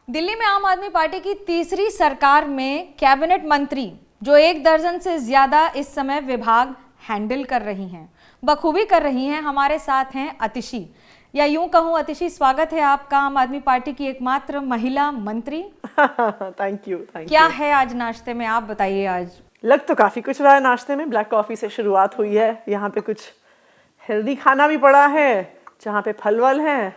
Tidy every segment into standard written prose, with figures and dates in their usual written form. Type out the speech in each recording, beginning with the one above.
दिल्ली में आम आदमी पार्टी की तीसरी सरकार में कैबिनेट मंत्री जो 1 दर्जन से ज्यादा इस समय विभाग हैंडल कर रही हैं, बखूबी कर रही हैं। हमारे साथ हैं अतिशी, या यूं कहूं अतिशी, स्वागत है आपका आम आदमी पार्टी की एकमात्र महिला मंत्री। Thank you. क्या है आज नाश्ते में, आप बताइए। आज लग तो काफी कुछ रहा है नाश्ते में। ब्लैक कॉफी से शुरुआत हुई है, यहाँ पे कुछ हेल्दी खाना भी पड़ा है जहाँ पे फल वल हैं,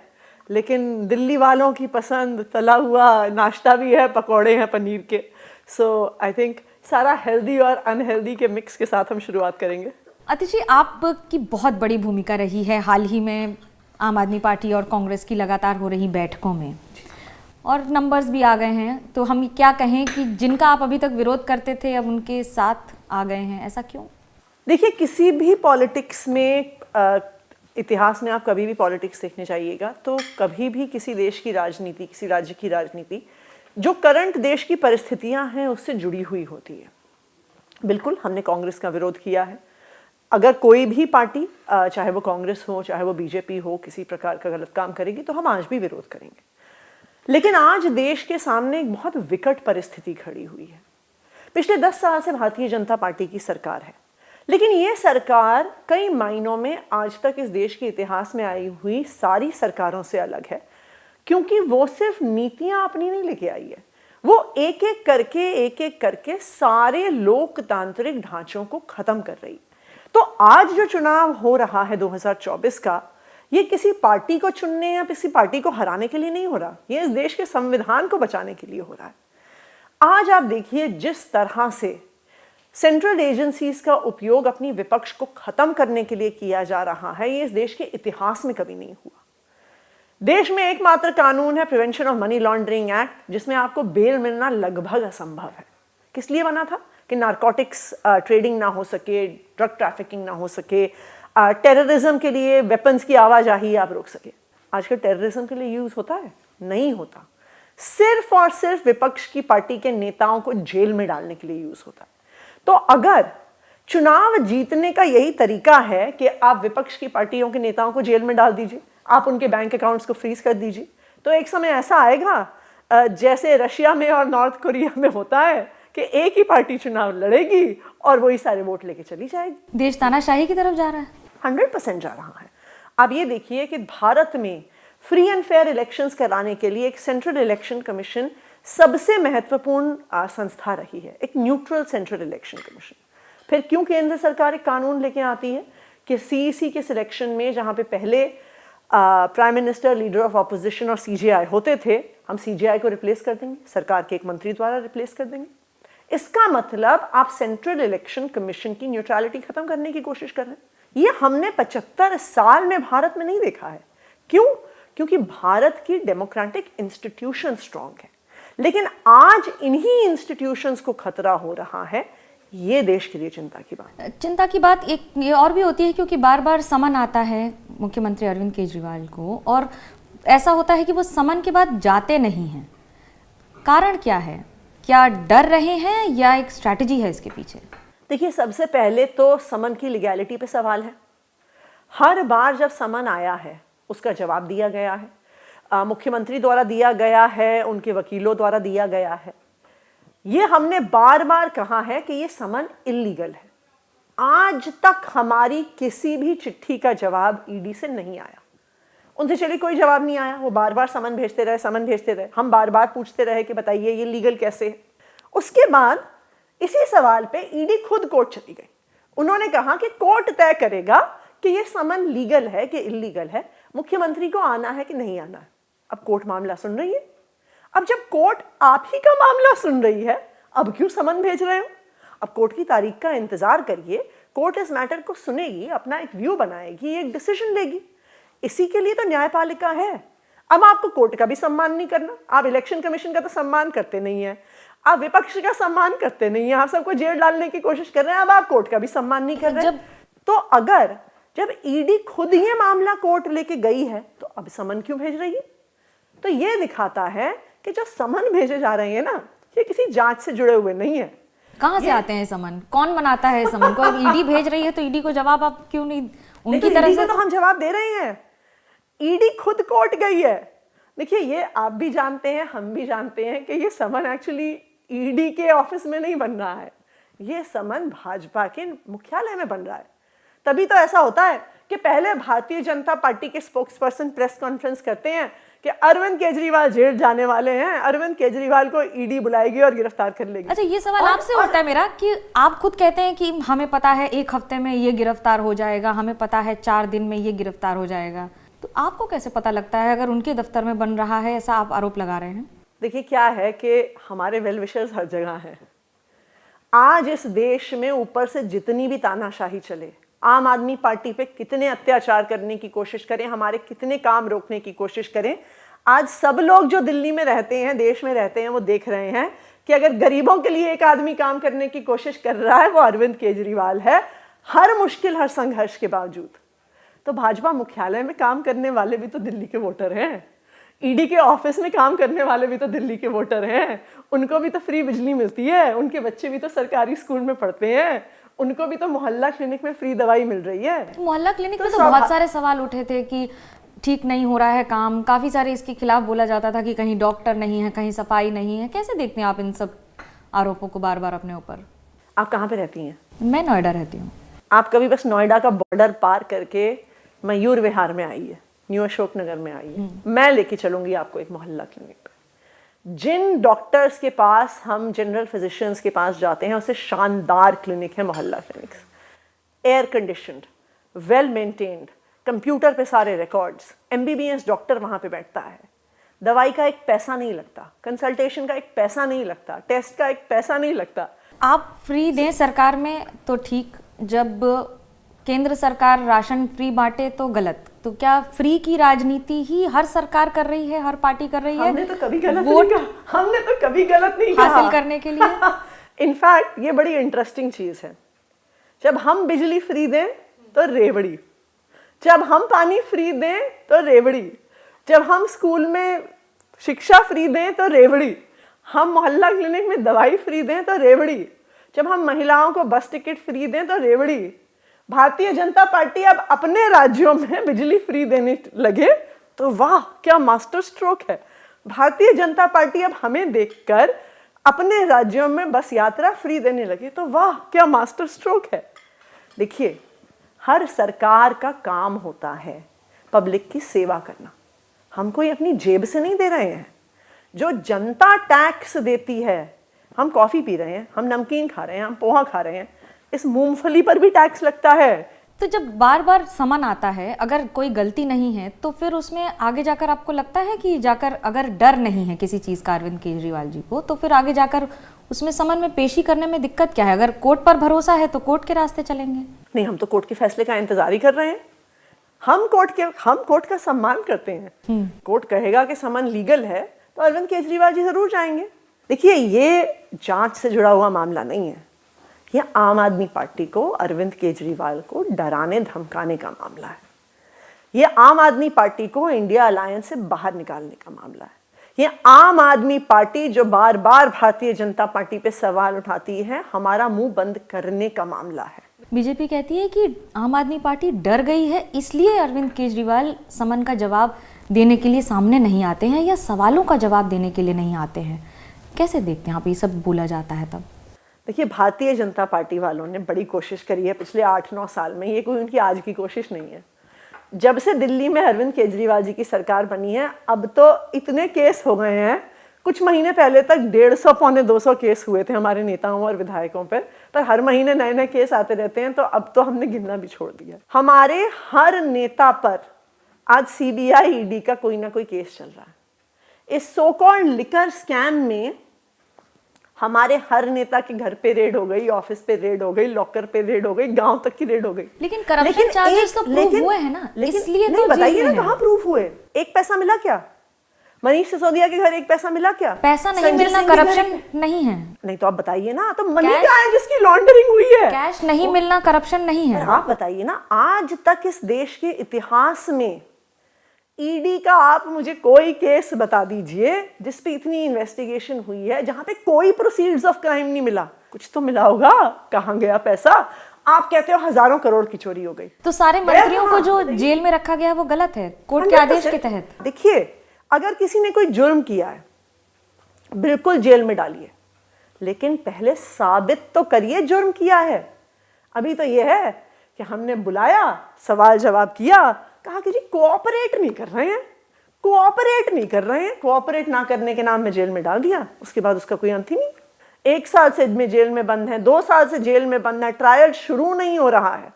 लेकिन दिल्ली वालों की पसंद तला हुआ नाश्ता भी है, पकौड़े हैं पनीर के। सो आई थिंक सारा हेल्दी और अनहेल्दी के मिक्स के साथ हम शुरुआत करेंगे। अतिशी, आपकी बहुत बड़ी भूमिका रही है हाल ही में आम आदमी पार्टी और कांग्रेस की लगातार हो रही बैठकों में, और नंबर्स भी आ गए हैं। तो हम क्या कहें कि जिनका आप अभी तक विरोध करते थे अब उनके साथ आ गए हैं, ऐसा क्यों? देखिए, किसी भी पॉलिटिक्स में इतिहास में आप कभी भी पॉलिटिक्स देखने जाइएगा तो कभी भी किसी देश की राजनीति, किसी राज्य की राजनीति जो करंट देश की परिस्थितियां हैं उससे जुड़ी हुई होती है। बिल्कुल, हमने कांग्रेस का विरोध किया है। अगर कोई भी पार्टी, चाहे वो कांग्रेस हो चाहे वो बीजेपी हो, किसी प्रकार का गलत काम करेगी तो हम आज भी विरोध करेंगे। लेकिन आज देश के सामने एक बहुत विकट परिस्थिति खड़ी हुई है। पिछले 10 साल से भारतीय जनता पार्टी की सरकार है, लेकिन ये सरकार कई मायनों में आज तक इस देश के इतिहास में आई हुई सारी सरकारों से अलग है, क्योंकि वो सिर्फ नीतियां अपनी नहीं लेके आई है, वो एक एक करके सारे लोकतांत्रिक ढांचों को खत्म कर रही। तो आज जो चुनाव हो रहा है 2024 का, ये किसी पार्टी को चुनने या किसी पार्टी को हराने के लिए नहीं हो रहा, ये इस देश के संविधान को बचाने के लिए हो रहा है। आज आप देखिए जिस तरह से सेंट्रल एजेंसीज का उपयोग अपनी विपक्ष को खत्म करने के लिए किया जा रहा है, ये इस देश के इतिहास में कभी नहीं हुआ। देश में एकमात्र कानून है prevention of money laundering act, जिसमें आपको बेल मिलना लगभग असंभव है। किस लिए बना था? कि नारकोटिक्स ट्रेडिंग ना हो सके, ड्रग ट्रैफिकिंग ना हो सके, टेररिज्म के लिए वेपन्स की आवाजाही आप रोक सके। आजकल टेररिज्म के लिए यूज होता है? नहीं होता। सिर्फ और सिर्फ विपक्ष की पार्टी के नेताओं को जेल में डालने के लिए यूज होता है। तो अगर चुनाव जीतने का यही तरीका है कि आप विपक्ष की पार्टियों के नेताओं को जेल में डाल दीजिए, आप उनके बैंक अकाउंट्स को फ्रीज कर दीजिए, तो एक समय ऐसा आएगा जैसे रशिया में और नॉर्थ कोरिया में होता है कि एक ही पार्टी चुनाव लड़ेगी और वही सारे वोट लेके चली जाएगी। देश तानाशाही की तरफ जा रहा है, 100% जा रहा है। आप ये देखिए कि भारत में फ्री एंड फेयर इलेक्शंस कराने के लिए एक सेंट्रल इलेक्शन कमीशन सबसे महत्वपूर्ण संस्था रही है, एक न्यूट्रल सेंट्रल इलेक्शन कमीशन। फिर क्यों केंद्र सरकार एक कानून लेके आती है कि सीईसी के सिलेक्शन में, जहां पे पहले prime minister, leader of opposition और सीजेआई होते थे, हम सीजेआई को रिप्लेस कर देंगे, सरकार के एक मंत्री द्वारा रिप्लेस कर देंगे। इसका मतलब आप सेंट्रल इलेक्शन कमीशन की न्यूट्रलिटी खत्म करने की कोशिश कर रहे हैं। ये हमने 75 साल में भारत में नहीं देखा है। क्यों? क्योंकि भारत की डेमोक्रेटिक इंस्टीट्यूशन स्ट्रांग है, लेकिन आज इन्हीं इंस्टीट्यूशंस को खतरा हो रहा है। ये देश के लिए चिंता की बात एक ये और भी होती है, क्योंकि बार बार समन आता है मुख्यमंत्री अरविंद केजरीवाल को, और ऐसा होता है कि वो समन के बाद जाते नहीं हैं। कारण क्या है? क्या डर रहे हैं या एक स्ट्रैटेजी है इसके पीछे? देखिए, सबसे पहले तो समन की लीगैलिटी पे सवाल है। हर बार जब समन आया है उसका जवाब दिया गया है, मुख्यमंत्री द्वारा दिया गया है, उनके वकीलों द्वारा दिया गया है। ये हमने बार बार कहा है कि ये समन इल्लीगल है। आज तक हमारी किसी भी चिट्ठी का जवाब ईडी से नहीं आया, उनसे चलिए कोई जवाब नहीं आया, वो बार बार समन भेजते रहे। हम बार बार पूछते रहे कि बताइए ये लीगल कैसे है। उसके बाद इसी सवाल पे ईडी खुद कोर्ट चली गई। उन्होंने कहा कि कोर्ट तय करेगा कि ये समन लीगल है कि इल्लीगल है, मुख्यमंत्री को आना है कि नहीं आना है। अब कोर्ट मामला सुन रही है। अब जब कोर्ट आप ही का मामला सुन रही है, अब क्यों समन भेज रहे हो? अब कोर्ट की तारीख का इंतजार करिए। कोर्ट इस मैटर को सुनेगी, अपना एक व्यू बनाएगी, एक डिसीजन लेगी। इसी के लिए तो न्यायपालिका है। अब आपको कोर्ट का भी सम्मान नहीं करना, आप इलेक्शन कमीशन का तो सम्मान करते नहीं है, आप विपक्ष का सम्मान करते नहीं है, आप सबको जेल डालने की कोशिश कर रहे हैं, अब आप कोर्ट का भी सम्मान नहीं कर रहे। तो अगर जब ईडी खुद ये मामला कोर्ट लेके गई है तो अब समन क्यों भेज रही है? तो ये दिखाता है कि जो समन भेजे जा रहे हैं ना, ये किसी जांच से जुड़े हुए नहीं है। कहां से आते हैं समन? कौन बनाता है समन को? अब ईडी भेज रही है तो ईडी को जवाब आप क्यों नहीं उनकी तरफ से? तो हम जवाब दे रहे हैं। ईडी खुद कोर्ट गई है, देखिए, ये आप भी जानते हैं, हम भी जानते हैं कि ये समन एक्चुअली ईडी के ऑफिस में नहीं बन रहा है, ये समन भाजपा के मुख्यालय में बन रहा है। तभी तो ऐसा होता है कि पहले भारतीय जनता पार्टी के स्पोक्सपर्सन प्रेस कॉन्फ्रेंस करते हैं कि अरविंद केजरीवाल जेल जाने वाले हैं, अरविंद केजरीवाल को ईडी बुलाएगी और गिरफ्तार कर लेगी। अच्छा, ये सवाल आपसे उठता है मेरा कि आप खुद कहते हैं कि हमें पता है 1 हफ्ते में ये गिरफ्तार हो जाएगा, हमें पता है 4 दिन में ये गिरफ्तार हो जाएगा, तो आपको कैसे पता लगता है अगर उनके दफ्तर में बन रहा है, ऐसा आप आरोप लगा रहे हैं? देखिए, क्या है कि हमारे वेल विशर्स हर जगह हैं। आज इस देश में ऊपर से जितनी भी तानाशाही चले, आम आदमी पार्टी पे कितने अत्याचार करने की कोशिश करें, हमारे कितने काम रोकने की कोशिश करें, आज सब लोग जो दिल्ली में रहते हैं, देश में रहते हैं, वो देख रहे हैं कि अगर गरीबों के लिए एक आदमी काम करने की कोशिश कर रहा है, वो अरविंद केजरीवाल है, हर मुश्किल, हर संघर्ष के बावजूद। तो भाजपा मुख्यालय में काम करने वाले भी तो दिल्ली के वोटर हैं, ईडी के ऑफिस में काम करने वाले भी तो दिल्ली के वोटर हैं, उनको भी तो फ्री बिजली मिलती है, उनके बच्चे भी तो सरकारी स्कूल में पढ़ते हैं, उनको भी तो मोहल्ला क्लिनिक में फ्री दवाई मिल रही है। मोहल्ला क्लिनिक में तो बहुत सारे सवाल उठे थे कि ठीक नहीं हो रहा है काम, काफी सारे इसके खिलाफ बोला जाता था कि कहीं डॉक्टर नहीं है, कहीं सफाई नहीं है। कैसे देखते हैं आप इन सब आरोपों को बार बार अपने ऊपर? आप कहाँ पे रहती हैं? मैं नोएडा रहती हूँ। आप कभी बस नोएडा का बॉर्डर पार करके मयूर विहार में आई है, न्यू अशोक नगर में आई है, मैं लेके चलूंगी आपको एक मोहल्ला क्लिनिक पे। जिन डॉक्टर्स के पास हम जनरल फिजिशियंस के पास जाते हैं, उससे शानदार क्लिनिक है मोहल्ला clinics, air conditioned, well maintained, computer पे सारे रिकॉर्ड्स, एमबीबीएस डॉक्टर वहां पे बैठता है, दवाई का एक पैसा नहीं लगता, कंसल्टेशन का एक पैसा नहीं लगता, टेस्ट का एक पैसा नहीं लगता। आप फ्री दें सरकार में तो ठीक, जब केंद्र सरकार राशन फ्री बांटे तो गलत। तो क्या फ्री की राजनीति ही हर सरकार कर रही है, हर पार्टी कर रही है? हमने तो कभी गलत नहीं कहा, हमने तो कभी गलत नहीं कहा हासिल करने के लिए। इनफैक्ट ये बड़ी इंटरेस्टिंग चीज है, जब हम बिजली फ्री दें तो रेवड़ी, जब हम पानी फ्री दें तो रेवड़ी, जब हम स्कूल में शिक्षा फ्री दें तो रेवड़ी, हम मोहल्ला क्लिनिक में दवाई फ्री दें तो रेवड़ी, जब हम महिलाओं को बस टिकट फ्री दें तो रेवड़ी। भारतीय जनता पार्टी अब अपने राज्यों में बिजली फ्री देने लगे तो वाह क्या मास्टर स्ट्रोक है। भारतीय जनता पार्टी अब हमें देखकर अपने राज्यों में बस यात्रा फ्री देने लगे तो वाह क्या मास्टर स्ट्रोक है। देखिए, हर सरकार का काम होता है पब्लिक की सेवा करना, हम कोई अपनी जेब से नहीं दे रहे हैं। जो जनता टैक्स देती है, हम कॉफी पी रहे हैं, हम नमकीन खा रहे हैं, हम पोहा खा रहे हैं, इस मूंगफली पर भी टैक्स लगता है। तो जब बार बार समन आता है, अगर कोई गलती नहीं है तो फिर उसमें आगे जाकर आपको लगता है कि जाकर अगर डर नहीं है किसी चीज का अरविंद केजरीवाल जी को, तो फिर आगे जाकर उसमें समन में पेशी करने में दिक्कत क्या है? अगर कोर्ट पर भरोसा है तो कोर्ट के रास्ते चलेंगे। नहीं, हम तो कोर्ट के फैसले का इंतजार ही कर रहे हैं। हम कोर्ट का सम्मान करते हैं। कोर्ट कहेगा कि समन लीगल है तो अरविंद केजरीवाल जी जरूर जाएंगे। देखिए, ये जांच से जुड़ा हुआ मामला नहीं है, ये आम आदमी पार्टी को, अरविंद केजरीवाल को डराने धमकाने का मामला है। ये आम आदमी पार्टी को इंडिया अलायंस से बाहर निकालने का मामला है। ये आम आदमी पार्टी जो बार बार भारतीय जनता पार्टी पे सवाल उठाती है, हमारा मुंह बंद करने का मामला है। बीजेपी कहती है कि आम आदमी पार्टी डर गई है, इसलिए अरविंद केजरीवाल समन का जवाब देने के लिए सामने नहीं आते हैं या सवालों का जवाब देने के लिए नहीं आते हैं। कैसे देखते हैं आप, ये सब बोला जाता है तब? देखिए, भारतीय जनता पार्टी वालों ने बड़ी कोशिश करी है पिछले 8-9 साल में, ये कोई उनकी आज की कोशिश नहीं है। जब से दिल्ली में अरविंद केजरीवाल जी की सरकार बनी है, अब तो इतने केस हो गए हैं। कुछ महीने पहले तक 150 पौने 200 केस हुए थे हमारे नेताओं और विधायकों पर हर महीने नए नए केस आते रहते हैं, तो अब तो हमने गिनना भी छोड़ दिया। हमारे हर नेता पर आज सीबीआई ईडी का कोई ना कोई केस चल रहा है। इस सो कॉल्ड लिकर स्कैम में हमारे हर नेता के घर पे रेड हो गई, ऑफिस पे रेड हो गई, लॉकर पे रेड हो गई, गांव तक की रेड हो गई। लेकिन करप्शन चार्जेस तो प्रूफ हुए हैं ना, इसलिए तो बताइए ना, कहाँ प्रूफ हुए? एक पैसा मिला क्या? मनीष सिसोदिया के घर एक पैसा मिला क्या? पैसा नहीं मिलना करप्शन नहीं है। नहीं तो आप बताइए ना, तो मनी क्या है जिसकी लॉन्ड्रिंग हुई है? कैश नहीं मिलना करप्शन नहीं है। आप बताइए ना, आज तक इस देश के इतिहास में ईडी का आप मुझे कोई केस बता दीजिए जिस पे इतनी इन्वेस्टिगेशन हुई है, जहां पे कोई प्रोसीड्स ऑफ क्राइम नहीं मिला। कुछ तो मिला होगा, कहां गया पैसा? आप कहते हो हजारों करोड़ की चोरी हो गई, तो सारे मंत्रियों को जो जेल में रखा गया वो गलत है कोर्ट के आदेश के तहत। देखिए, अगर किसी ने कोई जुर्म किया है, बिल्कुल जेल में डालिए, लेकिन पहले साबित तो करिए जुर्म किया है। अभी तो यह है कि हमने बुलाया, सवाल जवाब किया, कहा कि जी कोऑपरेट नहीं कर रहे हैं, कोऑपरेट नहीं कर रहे हैं, कोऑपरेट ना करने के नाम में जेल में डाल दिया। उसके बाद उसका कोई अंत ही नहीं। 1 साल से में जेल में बंद है, 2 साल से जेल में बंद है, ट्रायल शुरू नहीं हो रहा है।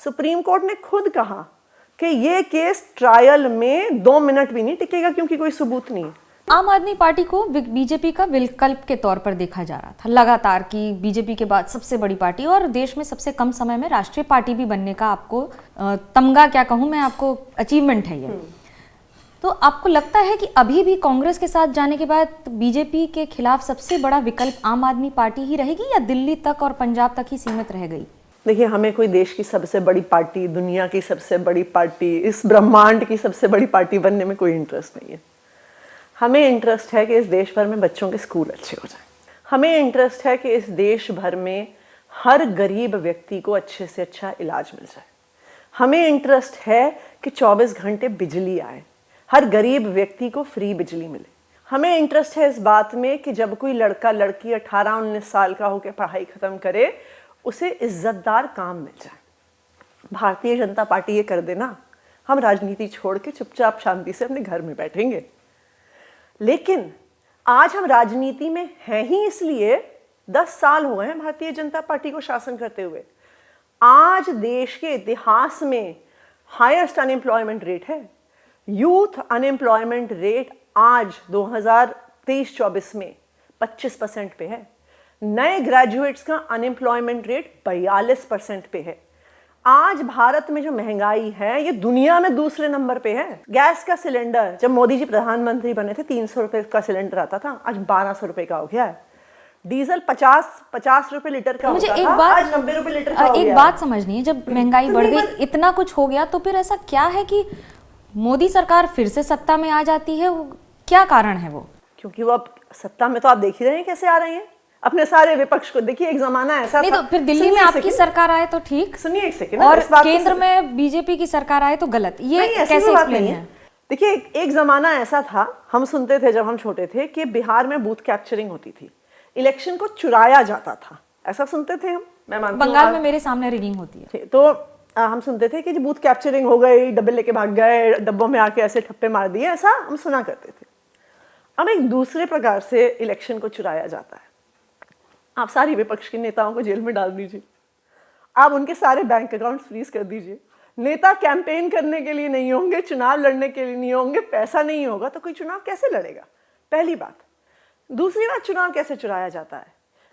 सुप्रीम कोर्ट ने खुद कहा कि ये केस ट्रायल में 2 मिनट भी नहीं टिकेगा क्योंकि कोई सबूत नहीं है। आम आदमी पार्टी को बीजेपी का विकल्प के तौर पर देखा जा रहा था लगातार कि बीजेपी के बाद सबसे बड़ी पार्टी और देश में सबसे कम समय में राष्ट्रीय पार्टी भी बनने का आपको तमगा क्या कहूँ मैं, आपको अचीवमेंट है ये। तो आपको लगता है कि अभी भी कांग्रेस के साथ जाने के बाद बीजेपी के खिलाफ सबसे बड़ा विकल्प आम आदमी पार्टी ही रहेगी या दिल्ली तक और पंजाब तक ही सीमित रह गई? देखिए, हमें कोई देश की सबसे बड़ी पार्टी, दुनिया की सबसे बड़ी पार्टी, इस ब्रह्मांड की सबसे बड़ी पार्टी बनने में कोई इंटरेस्ट नहीं है। हमें इंटरेस्ट है कि इस देश भर में बच्चों के स्कूल अच्छे हो जाएं। हमें इंटरेस्ट है कि इस देश भर में हर गरीब व्यक्ति को अच्छे से अच्छा इलाज मिल जाए। हमें इंटरेस्ट है कि 24 घंटे बिजली आए, हर गरीब व्यक्ति को फ्री बिजली मिले। हमें इंटरेस्ट है इस बात में कि जब कोई लड़का लड़की 18-19 साल का होकर पढ़ाई ख़त्म करे, उसे इज्जतदार काम मिल जाए। भारतीय जनता पार्टी ये कर देना, हम राजनीति छोड़ के चुपचाप शांति से अपने घर में बैठेंगे। लेकिन आज हम राजनीति में हैं ही इसलिए 10 साल हुए हैं भारतीय जनता पार्टी को शासन करते हुए। आज देश के इतिहास में हाईएस्ट अनएम्प्लॉयमेंट रेट है। यूथ अनएम्प्लॉयमेंट रेट आज 2023-24 में 25% पे है। नए ग्रेजुएट्स का अनएम्प्लॉयमेंट रेट 42% पे है। आज भारत में जो महंगाई है ये दुनिया में दूसरे नंबर पे है। गैस का सिलेंडर जब मोदी जी प्रधानमंत्री बने थे 300 रुपए का सिलेंडर आता था, आज 1200 रुपए का हो गया है। डीजल 50 रुपए लीटर का मुझे होता एक था, बात आज 90 रुपए लीटर का हो गया एक है। बात समझनी है, जब महंगाई बढ़ गई, इतना कुछ हो गया, तो फिर ऐसा क्या है कि मोदी सरकार फिर से सत्ता में आ जाती है? क्या कारण है वो? क्योंकि वो अब सत्ता में तो आप देख ही रहे हैं कैसे आ रहे हैं। अपने सारे विपक्ष को देखिए, एक जमाना ऐसा नहीं था। तो फिर दिल्ली में सुनिए एक आपकी सेकंड। सरकार आए तो ठीक, सुनिए एक सेकंड, और इस बात को केंद्र सुनिए। में बीजेपी की सरकार आए तो गलत। ये नहीं, ऐसी कैसे कोई बात एक्सप्लेन नहीं है? देखिए, एक जमाना ऐसा था, हम सुनते थे जब हम छोटे थे कि बिहार में बूथ कैप्चरिंग होती थी, इलेक्शन को चुराया जाता था, ऐसा सुनते थे हम। मैं मानती हूँ बंगाल में मेरे सामने रिगिंग होती है। तो हम सुनते थे कि बूथ कैप्चरिंग हो गई, डब्बे लेके भाग गए, डब्बों में आके ऐसे ठप्पे मार दिए, ऐसा हम सुना करते थे। अब एक दूसरे प्रकार से इलेक्शन को चुराया जाता है। आप सारी विपक्ष के नेताओं को जेल में डाल दीजिए, आप उनके सारे बैंक अकाउंट फ्रीज कर दीजिए। नेता कैंपेन करने के लिए नहीं होंगे, चुनाव लड़ने के लिए नहीं होंगे, पैसा नहीं होगा तो कोई चुनाव कैसे लड़ेगा? पहली बात। दूसरी बात, चुनाव कैसे चुराया जाता है?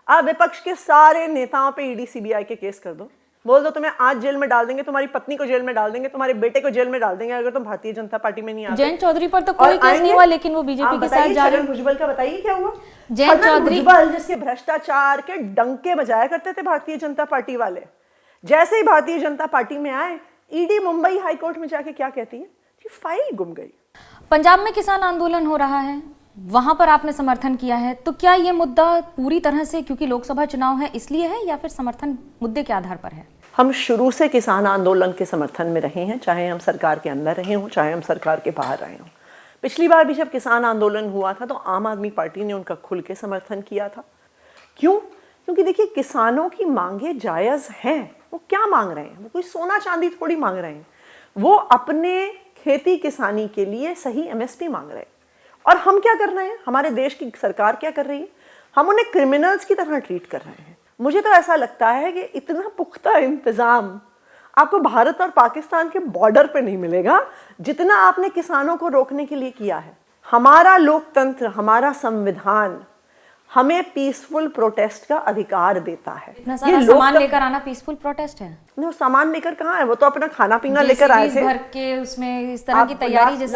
आप विपक्ष के सारे नेताओं पे ईडी सीबीआई के केस कर दो, बोल दो तुम्हें आज जेल में डाल देंगे, तुम्हारी पत्नी को जेल में डाल देंगे, तुम्हारे बेटे को जेल में डाल देंगे अगर तुम भारतीय जनता पार्टी में नहीं आते। जयंत चौधरी पर तो कोई केस नहीं हुआ, लेकिन वो बीजेपी के साथ जा रहे हैं। भुजबल का बताइए क्या हुआ? जयंत चौधरी भुजबल जिसके भ्रष्टाचार के डंके बजाया करते थे भारतीय जनता पार्टी वाले, जैसे ही भारतीय जनता पार्टी में आए, ईडी मुंबई हाईकोर्ट में जाके क्या कहती है कि फाइल गुम गई। पंजाब में किसान आंदोलन हो रहा है, वहां पर आपने समर्थन किया है, तो क्या ये मुद्दा पूरी तरह से क्योंकि लोकसभा चुनाव है इसलिए है, या फिर समर्थन मुद्दे के आधार पर है? हम शुरू से किसान आंदोलन के समर्थन में रहे हैं, चाहे हम सरकार के अंदर रहे हों, चाहे हम सरकार के बाहर रहे हों। पिछली बार भी जब किसान आंदोलन हुआ था तो आम आदमी पार्टी ने उनका खुल के समर्थन किया था। क्यों? क्योंकि देखिए, किसानों की मांगे जायज़ हैं। वो क्या मांग रहे हैं? वो कोई सोना चांदी थोड़ी मांग रहे हैं, वो अपने खेती किसानी के लिए सही एमएसपी मांग रहे हैं। और हम क्या कर रहे हैं? हमारे देश की सरकार क्या कर रही है? हम उन्हें क्रिमिनल्स की तरह ट्रीट कर रहे हैं। मुझे तो ऐसा लगता है कि इतना पुख्ता इंतजाम आपको भारत और पाकिस्तान के बॉर्डर पे नहीं मिलेगा जितना आपने किसानों को रोकने के लिए किया है। हमारा लोकतंत्र, हमारा संविधान हमें पीसफुल प्रोटेस्ट का अधिकार देता है। इतना सारा सामान लेकर आना पीसफुल प्रोटेस्ट है? नहीं, सामान लेकर कहाँ है? वो तो अपना खाना पीना लेकर आए थे, भर के उसमें इस तरह की तैयारी जैसे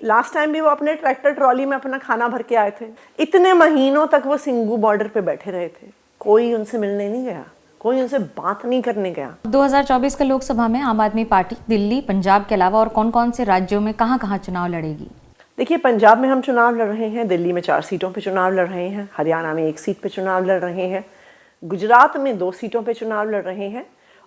लास्ट टाइम भी वो अपने ट्रैक्टर ट्रॉली में अपना खाना भर के आए थे। इतने महीनों तक वो सिंगू बॉर्डर पे बैठे रहे थे, कोई उनसे मिलने नहीं गया, कोई उनसे बात नहीं करने गया। 2024 के लोकसभा में आम आदमी पार्टी दिल्ली, पंजाब के अलावा और कौन-कौन से राज्यों में कहां-कहां चुनाव लड़ेगी? देखिए, पंजाब में हम चुनाव लड़ रहे हैं, दिल्ली में 4 सीटों पे चुनाव लड़ रहे हैं, हरियाणा में 1 सीट पे चुनाव लड़ रहे हैं, गुजरात में 2 सीटों पे चुनाव लड़ रहे हैं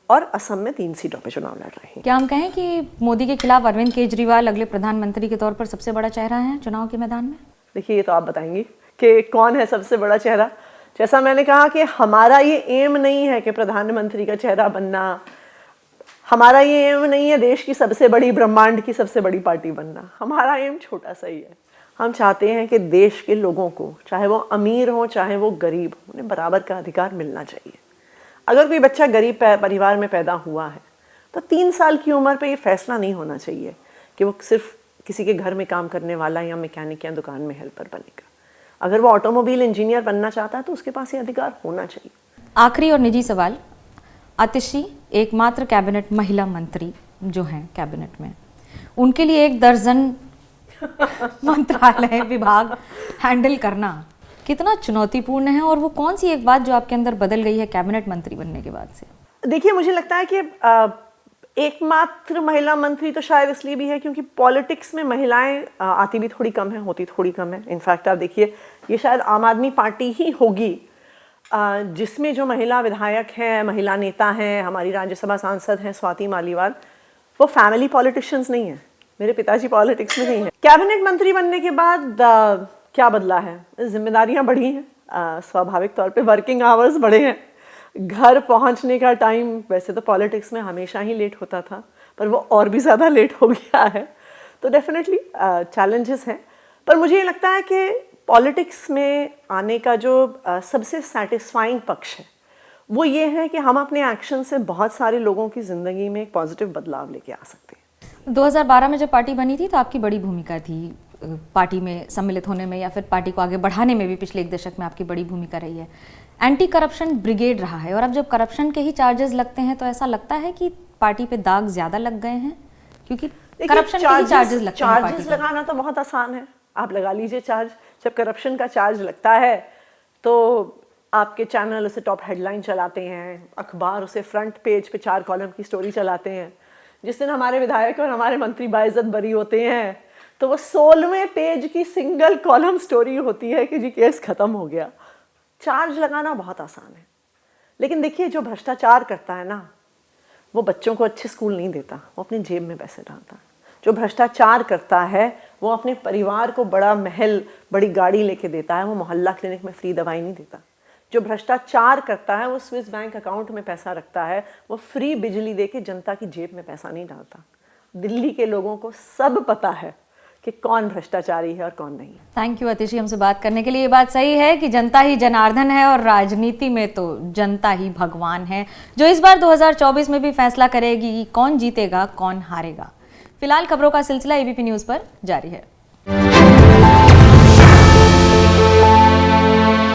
और असम में 3 सीटों पे चुनाव लड़ रहे हैं। क्या हम कहें कि मोदी के खिलाफ अरविंद केजरीवाल अगले प्रधानमंत्री के तौर पर सबसे बड़ा चेहरा है चुनाव के मैदान में? देखिए, ये तो आप बताएंगी कि कौन है सबसे बड़ा चेहरा। जैसा मैंने कहा कि हमारा ये एम नहीं है कि प्रधानमंत्री का चेहरा बनना, हमारा ये एम नहीं है देश की सबसे बड़ी, ब्रह्मांड की सबसे बड़ी पार्टी बनना। हमारा एम छोटा सा ही है। हम चाहते हैं कि देश के लोगों को, चाहे वो अमीर हो चाहे वो गरीब हो, उन्हें बराबर का अधिकार मिलना चाहिए। अगर कोई बच्चा गरीब परिवार में पैदा हुआ है तो 3 साल की उम्र पे ये फैसला नहीं होना चाहिए कि वो सिर्फ किसी के घर में काम करने वाला या मैकेनिक या दुकान में हेल्पर बनेगा। अगर वो ऑटोमोबाइल इंजीनियर बनना चाहता है तो उसके पास ये अधिकार होना चाहिए। आखिरी और निजी सवाल, आतिशी एकमात्र कैबिनेट महिला मंत्री जो हैं कैबिनेट में, उनके लिए 1 दर्जन मंत्रालय विभाग हैंडल करना कितना चुनौतीपूर्ण है, और वो कौन सी एक बात जो आपके अंदर बदल गई है कैबिनेट मंत्री बनने के बाद से? देखिए, मुझे लगता है कि एकमात्र महिला मंत्री तो शायद इसलिए भी है क्योंकि पॉलिटिक्स में महिलाएं आती भी थोड़ी कम है, होती थोड़ी कम है। इनफैक्ट आप देखिए, ये शायद आम आदमी पार्टी ही होगी जिसमें जो महिला विधायक हैं, महिला नेता हैं, हमारी राज्यसभा सांसद हैं स्वाति मालीवाल, वो फैमिली पॉलिटिशियंस नहीं है। मेरे पिताजी पॉलिटिक्स में नहीं है। कैबिनेट मंत्री बनने के बाद क्या बदला है? जिम्मेदारियां बढ़ी हैं, स्वाभाविक तौर पे वर्किंग आवर्स बढ़े हैं, घर पहुंचने का टाइम वैसे तो पॉलिटिक्स में हमेशा ही लेट होता था, पर वो और भी ज़्यादा लेट हो गया है। तो डेफिनेटली चैलेंजेस हैं, पर मुझे ये लगता है कि पॉलिटिक्स में आने का जो सबसे सेटिस्फाइंग पक्ष है वो ये है कि हम अपने एक्शन से बहुत सारे लोगों की ज़िंदगी में एक पॉजिटिव बदलाव लेके आ सकते हैं। 2012 में जब पार्टी बनी थी तो आपकी बड़ी भूमिका थी पार्टी में सम्मिलित होने में, या फिर पार्टी को आगे बढ़ाने में भी पिछले 1 दशक में आपकी बड़ी भूमिका रही है। एंटी करप्शन ब्रिगेड रहा है, और अब जब करप्शन के ही चार्जेस लगते हैं तो ऐसा लगता है कि पार्टी पे दाग ज्यादा लग गए हैं, क्योंकि करप्शन के ही चार्जेस लगते हैं। चार्जेस लगाना तो बहुत आसान है, आप लगा लीजिए चार्ज। जब करप्शन का चार्ज लगता है तो आपके चैनल उसे टॉप हेडलाइन चलाते हैं, अखबार उसे फ्रंट पेज पे 4 कॉलम की स्टोरी चलाते हैं। जिस दिन हमारे विधायक और हमारे मंत्री बाइज्जत बरी होते हैं तो वो 16वें पेज की सिंगल कॉलम स्टोरी होती है कि जी केस खत्म हो गया। चार्ज लगाना बहुत आसान है, लेकिन देखिए, जो भ्रष्टाचार करता है ना, वो बच्चों को अच्छे स्कूल नहीं देता, वो अपने जेब में पैसे डालता है। जो भ्रष्टाचार करता है वो अपने परिवार को बड़ा महल, बड़ी गाड़ी लेके देता है, वो मोहल्ला क्लिनिक में फ्री दवाई नहीं देता। जो भ्रष्टाचार करता है वो स्विस बैंक अकाउंट में पैसा रखता है, वो फ्री बिजली दे के जनता की जेब में पैसा नहीं डालता। दिल्ली के लोगों को सब पता है कि कौन भ्रष्टाचारी है और कौन नहीं। थैंक यू अतिशी, हमसे बात करने के लिए। ये बात सही है कि जनता ही जनार्दन है, और राजनीति में तो जनता ही भगवान है, जो इस बार 2024 में भी फैसला करेगी कि कौन जीतेगा कौन हारेगा। फिलहाल खबरों का सिलसिला एबीपी न्यूज़ पर जारी है।